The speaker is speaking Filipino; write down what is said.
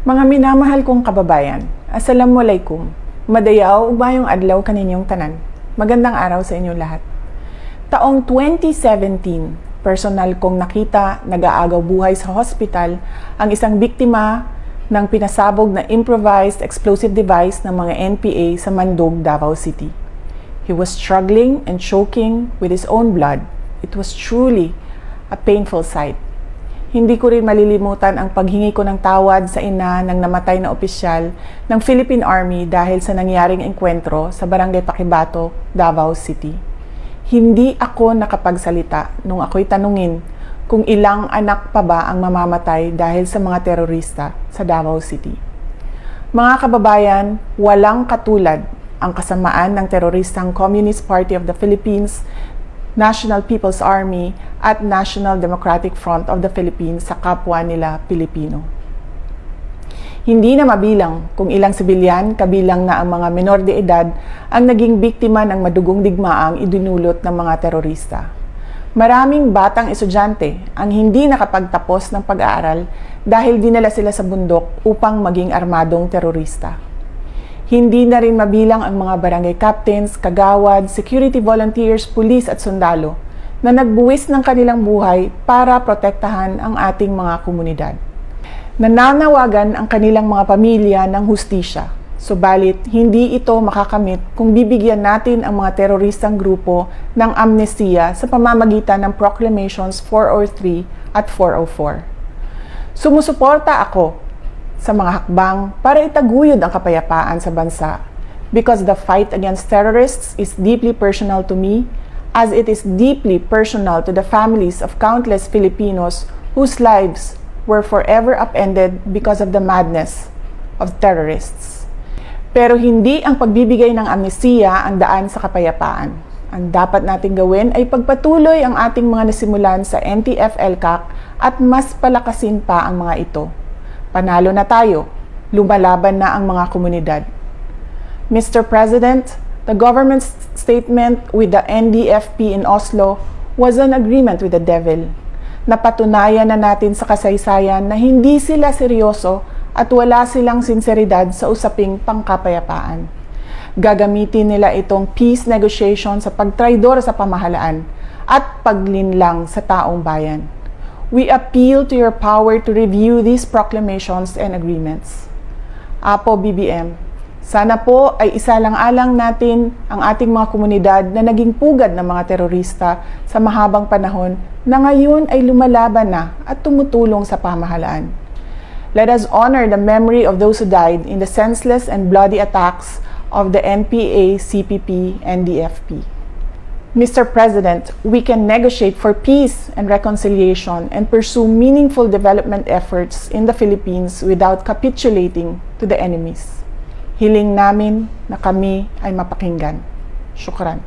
Mga minamahal kong kababayan, Assalamualaikum. Madayaw ugmayong adlaw kaninyong tanan. Magandang araw sa inyong lahat. Taong 2017, personal kong nakita nag-aagaw buhay sa hospital ang isang biktima ng pinasabog na improvised explosive device ng mga NPA sa Mandog, Davao City. He was struggling and choking with his own blood. It was truly a painful sight. Hindi ko rin malilimutan ang paghingi ko ng tawad sa ina ng namatay na opisyal ng Philippine Army dahil sa nangyaring engkwentro sa Barangay Paquibato, Davao City. Hindi ako nakapagsalita nung ako'y tanungin kung ilang anak pa ba ang mamamatay dahil sa mga terorista sa Davao City. Mga kababayan, walang katulad ang kasamaan ng teroristang Communist Party of the Philippines, National People's Army at National Democratic Front of the Philippines sa kapwa nila Pilipino. Hindi na mabilang kung ilang sibilyan, kabilang na ang mga menor de edad, ang naging biktima ng madugong digmaang idinulot ng mga terorista. Maraming batang estudyante ang hindi nakapagtapos ng pag-aaral dahil dinala sila sa bundok upang maging armadong terorista. Hindi na rin mabilang ang mga barangay captains, kagawad, security volunteers, pulis at sundalo na nagbuwis ng kanilang buhay para protektahan ang ating mga komunidad. Nananawagan ang kanilang mga pamilya ng hustisya, subalit hindi ito makakamit kung bibigyan natin ang mga teroristang grupo ng amnestiya sa pamamagitan ng Proclamations 403 at 404. Sumusuporta ako sa mga hakbang para itaguyod ang kapayapaan sa bansa because the fight against terrorists is deeply personal to me as it is deeply personal to the families of countless Filipinos whose lives were forever upended because of the madness of terrorists. Pero hindi ang pagbibigay ng amnestiya ang daan sa kapayapaan. Ang dapat nating gawin ay pagpatuloy ang ating mga nasimulan sa NTF-ELCAC at mas palakasin pa ang mga ito. Panalo na tayo, lumalaban na ang mga komunidad. Mr. President, the government's statement with the NDFP in Oslo was an agreement with the devil. Napatunayan na natin sa kasaysayan na hindi sila seryoso at wala silang sinseridad sa usaping pangkapayapaan. Gagamitin nila itong peace negotiation sa pagtraidor sa pamahalaan at paglinlang sa taong bayan. We appeal to your power to review these proclamations and agreements. Apo BBM, sana po ay isalang-alang natin ang ating mga komunidad na naging pugad ng mga terorista sa mahabang panahon na ngayon ay lumalaban na at tumutulong sa pamahalaan. Let us honor the memory of those who died in the senseless and bloody attacks of the NPA, CPP, and DFP. Mr. President, we can negotiate for peace and reconciliation and pursue meaningful development efforts in the Philippines without capitulating to the enemies. Hiling namin na kami ay mapakinggan. Shukran.